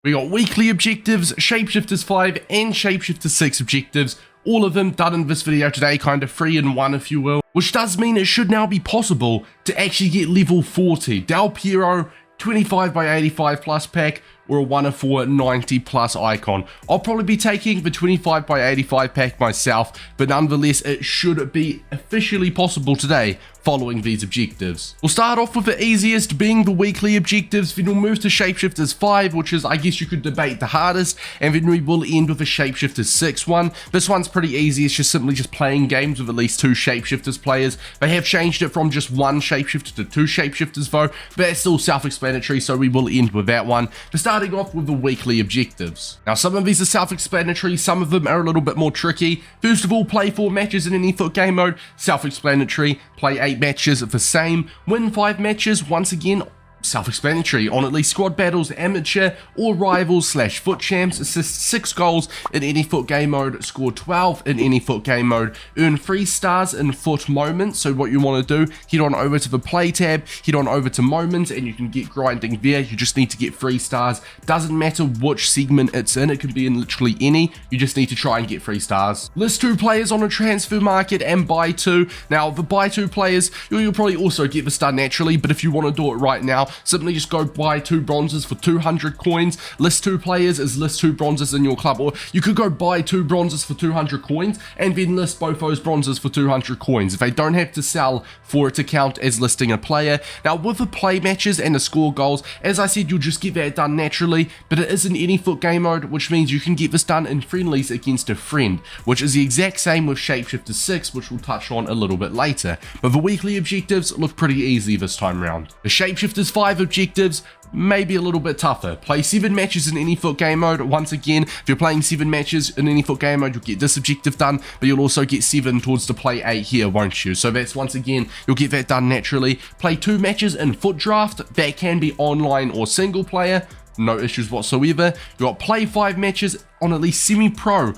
We got weekly objectives, Shapeshifters 5 and Shapeshifters 6 objectives, all of them done in this video today, kind of 3 in 1 if you will, which does mean it should now be possible to actually get level 40, Del Piero, 25 by 85 plus pack, or a 1 of 4 90 plus icon. I'll probably be taking the 25 by 85 pack myself, but nonetheless it should be officially possible today following these objectives. We'll start off with the easiest being the weekly objectives, then we'll move to Shapeshifters 5, which is, I guess you could debate, the hardest, and then we will end with the Shapeshifters 6 one. This one's pretty easy, it's just simply playing games with at least 2 Shapeshifters players. They have changed it from just 1 Shapeshifter to 2 Shapeshifters though, but it's still self-explanatory, so we will end with that one. But starting off with the weekly objectives. Now some of these are self-explanatory, some of them are a little bit more tricky. First of all, play 4 matches in any FUT Game Mode, self-explanatory. Play 8 matches of the same, win 5 matches, once again self-explanatory. On at least squad battles, amateur or rivals / FUT champs, assist 6 goals in any FUT Game Mode, score 12 in any FUT Game Mode, earn 3 stars in FUT moments. So what you want to do, head on over to the play tab, head on over to moments, and you can get grinding there. You just need to get 3 stars. Doesn't matter which segment it's in, it can be in literally any. You just need to try and get 3 stars. List 2 players on a transfer market and buy 2. Now the buy 2 players, you'll probably also get this done naturally, but if you want to do it right now, simply just go buy 2 bronzes for 200 coins. List 2 players is list 2 bronzes in your club, or you could go buy 2 bronzes for 200 coins and then list both those bronzes for 200 coins. If they don't have to sell for it to count as listing a player. Now with the play matches and the score goals, as I said, you'll just get that done naturally, but it is in any FUT Game Mode, which means you can get this done in friendlies against a friend, which is the exact same with Shapeshifters 6, which we'll touch on a little bit later. But the weekly objectives look pretty easy this time round. The Shapeshifters 5 objectives may be a little bit tougher. Play 7 matches in any FUT Game Mode. Once again, if you're playing 7 matches in any FUT Game Mode, you'll get this objective done, but you'll also get 7 towards the play 8 here, won't you? So that's, once again, you'll get that done naturally. Play 2 matches in FUT Draft. That can be online or single player. No issues whatsoever. You've got play 5 matches on at least semi-pro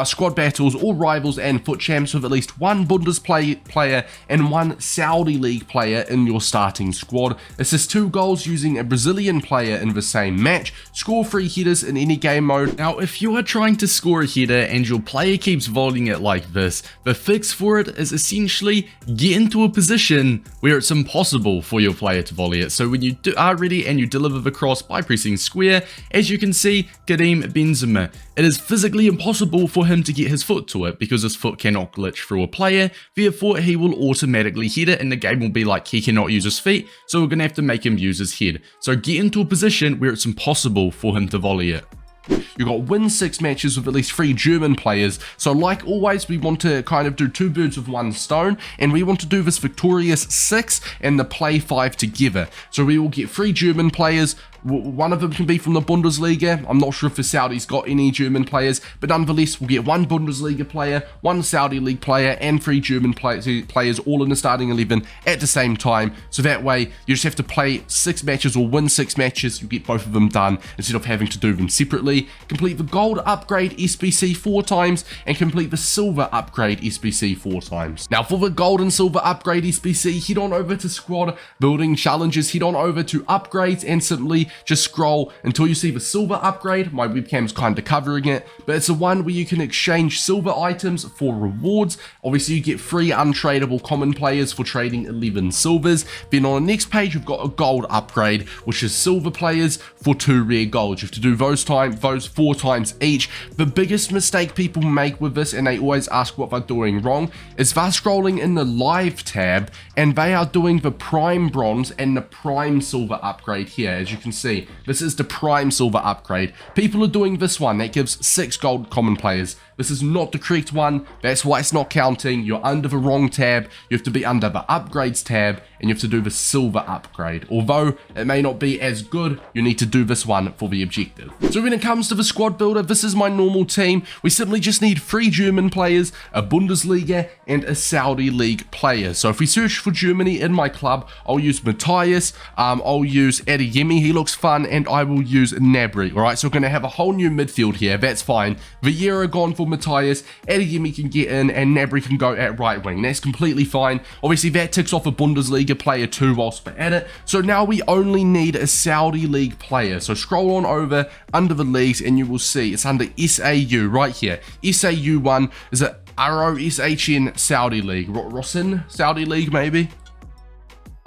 squad battles or rivals and FUT champs with at least 1 Bundesliga player and 1 Saudi League player in your starting squad. Assist 2 goals using a Brazilian player in the same match. Score 3 headers in any game mode. Now, if you are trying to score a header and your player keeps volleying it like this, the fix for it is essentially get into a position where it's impossible for your player to volley it. So when you are ready and you deliver the cross by pressing square, as you can see, Karim Benzema, it is physically impossible for him to get his foot to it because his foot cannot glitch through a player, therefore he will automatically head it and the game will be like he cannot use his feet, so we're going to have to make him use his head. So get into a position where it's impossible for him to volley it. You got win 6 matches with at least 3 German players. So like always, we want to kind of do 2 birds with 1 stone, and we want to do this victorious 6 and the play 5 together. So we will get 3 German players. One of them can be from the Bundesliga. I'm not sure if the Saudis got any German players, but nonetheless, we'll get 1 Bundesliga player, 1 Saudi League player, and 3 German players all in the starting 11 at the same time. So that way, you just have to play 6 matches or win 6 matches. You get both of them done instead of having to do them separately. Complete the gold upgrade SBC 4 times and complete the silver upgrade SBC 4 times. Now for the gold and silver upgrade SBC, head on over to squad building challenges, head on over to upgrades and simply just scroll until you see the silver upgrade. My webcam's kind of covering it, but it's the one where you can exchange silver items for rewards. Obviously you get free untradeable common players for trading 11 silvers. Then on the next page we've got a gold upgrade, which is silver players for 2 rare golds. You have to do those 4 times each. The biggest mistake people make with this, and they always ask what they're doing wrong, is they're scrolling in the live tab and they are doing the prime bronze and the prime silver upgrade here. As you can see, this is the prime silver upgrade. People are doing this one that gives 6 gold common players. This is not the correct one. That's why it's not counting. You're under the wrong tab. You have to be under the upgrades tab and you have to do the silver upgrade. Although it may not be as good, you need to do this one for the objective. So when it comes to the squad builder, this is my normal team. We simply just need 3 German players, a Bundesliga and a Saudi League player. So if we search for Germany in my club, I'll use Matthias, I'll use Adeyemi, he looks fun, and I will use Gnabry. Alright, so we're going to have a whole new midfield here. That's fine. Vieira gone for for Matthias, Adeyemi can get in, and Gnabry can go at right wing. That's completely fine. Obviously, that ticks off a Bundesliga player too whilst we're at it. So now we only need a Saudi League player. So scroll on over under the leagues and you will see it's under SAU right here. SAU1 is it ROSHN Saudi League. ROSHN Saudi League maybe?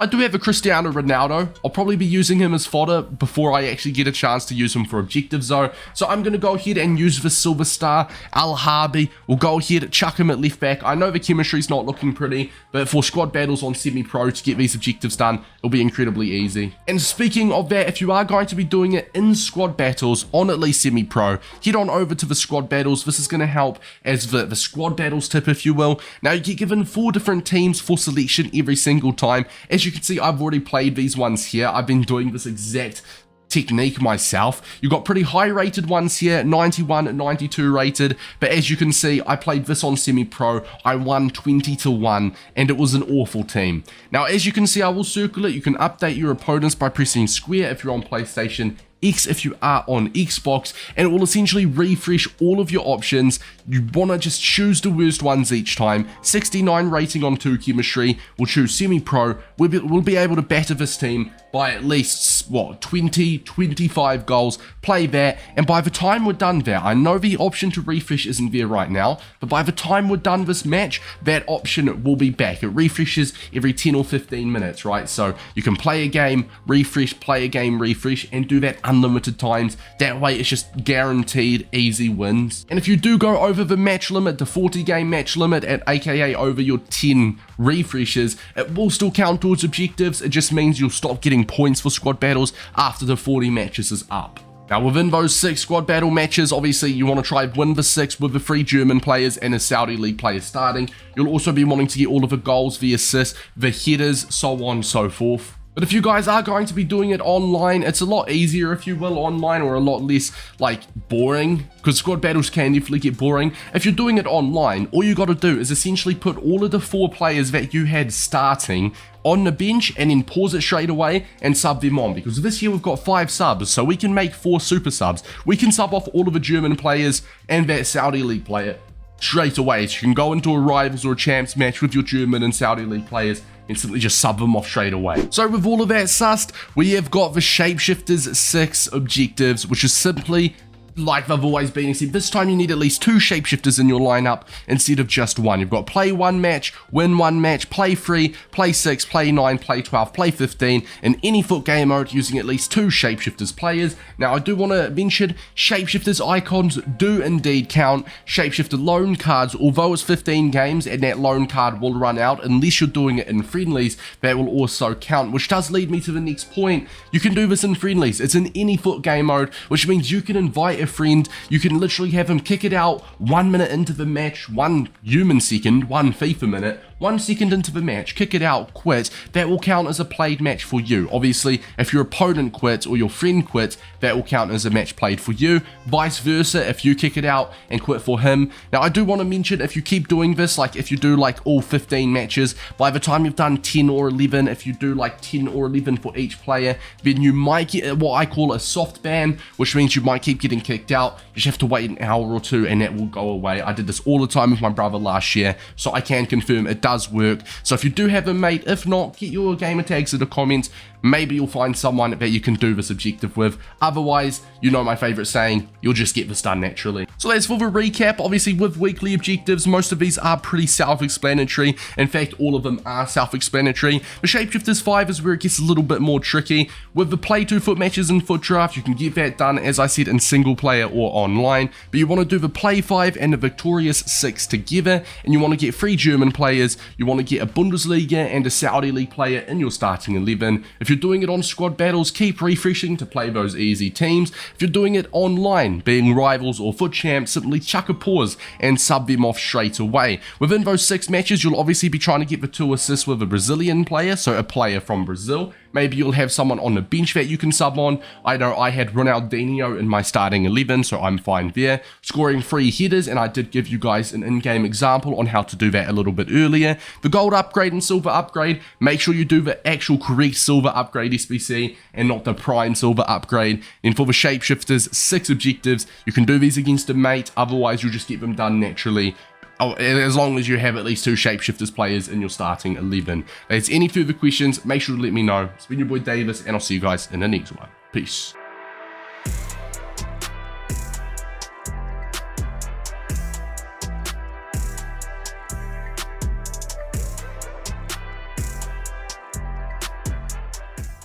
I do have a Cristiano Ronaldo. I'll probably be using him as fodder before I actually get a chance to use him for objectives though. So I'm going to go ahead and use the Silver Star, Al Harbi. We'll go ahead, chuck him at left back. I know the chemistry's not looking pretty, but for squad battles on semi-pro to get these objectives done, it'll be incredibly easy. And speaking of that, if you are going to be doing it in squad battles on at least semi-pro, head on over to the squad battles. This is going to help as the squad battles tip, if you will. Now you get given 4 different teams for selection every single time. As you can see, I've already played these ones here. I've been doing this exact technique myself. You've got pretty high rated ones here, 91, 92 rated, but as you can see, I played this on semi-pro. I won 20-1, and it was an awful team. Now, as you can see, I will circle it. You can update your opponents by pressing square if you're on PlayStation, X if you are on Xbox, and it will essentially refresh all of your options. You want to just choose the worst ones each time. 69 rating on 2 chemistry. We'll choose semi-pro. We'll be able to batter this team by at least, what, 20, 25 goals. Play that, and by the time we're done there, I know the option to refresh isn't there right now, but by the time we're done this match, that option will be back. It refreshes every 10 or 15 minutes, right? So you can play a game, refresh, play a game, refresh, and do that unlimited times. That way it's just guaranteed easy wins. And if you do go over the match limit, the 40 game match limit, at aka over your 10 refreshes, it will still count towards objectives. It just means you'll stop getting points for squad battles after the 40 matches is up. Now within those 6 squad battle matches, obviously you want to try win the 6 with the 3 German players and a Saudi League player starting. You'll also be wanting to get all of the goals, the assists, the headers, so on and so forth. But if you guys are going to be doing it online, it's a lot easier, if you will, online, or a lot less, like, boring, because squad battles can definitely get boring. If you're doing it online, all you got to do is essentially put all of the 4 players that you had starting on the bench and then pause it straight away and sub them on, because this year we've got 5 subs, so we can make 4 super subs. We can sub off all of the German players and that Saudi League player straight away. So you can go into a Rivals or a Champs match with your German and Saudi League players and simply just sub them off straight away. So with all of that sussed, we have got the Shapeshifters 6 Objectives, which is simply like they've always been, except this time you need at least 2 shapeshifters in your lineup instead of just 1. You've got play 1 match, win 1 match, play 3, play 6, play 9, play 12, play 15 in any FUT Game Mode using at least 2 shapeshifters players. Now I do want to mention shapeshifters icons do indeed count. Shapeshifter loan cards, although it's 15 games and that loan card will run out unless you're doing it in friendlies, that will also count, which does lead me to the next point. You can do this in friendlies. It's in any FUT Game Mode, which means you can invite a friend. You can literally have him kick it out 1 minute into the match, 1 human second, 1 FIFA minute, 1 second into the match, kick it out, quit. That will count as a played match for you. Obviously, if your opponent quits or your friend quits, that will count as a match played for you. Vice versa, if you kick it out and quit for him. Now, I do want to mention, if you keep doing this, like if you do like all 15 matches, by the time you've done 10 or 11, if you do like 10 or 11 for each player, then you might get what I call a soft ban, which means you might keep getting kicked out. You just have to wait an hour or 2 and that will go away. I did this all the time with my brother last year, so I can confirm it does work. So if you do have a mate, if not, get your gamer tags in the comments. Maybe you'll find someone that you can do this objective with. Otherwise, you know my favorite saying, you'll just get this done naturally. So that's for the recap. Obviously, with weekly objectives, most of these are pretty self-explanatory. In fact, all of them are self-explanatory. The Shapeshifters 5 is where it gets a little bit more tricky. With the play 2 FUT matches and FUT draft, you can get that done, as I said, in single player or online. But you want to do the play 5 and the victorious 6 together, and you want to get 3 German players. You want to get a Bundesliga and a Saudi League player in your starting 11. If you're doing it on squad battles, keep refreshing to play those easy teams. If you're doing it online, being Rivals or FUT Champs, simply chuck a pause and sub them off straight away. Within those 6 matches, you'll obviously be trying to get the 2 assists with a Brazilian player, so a player from Brazil. Maybe you'll have someone on the bench that you can sub on. I know I had Ronaldinho in my starting 11, so I'm fine there. Scoring 3 headers, and I did give you guys an in-game example on how to do that a little bit earlier. The gold upgrade and silver upgrade, make sure you do the actual correct silver upgrade SBC and not the prime silver upgrade. And for the Shapeshifters 6 objectives, you can do these against a mate, otherwise you'll just get them done naturally. Oh, as long as you have at least 2 Shapeshifters players in your starting 11. If there's any further questions, make sure to let me know. It's been your boy Davis, and I'll see you guys in the next one. Peace.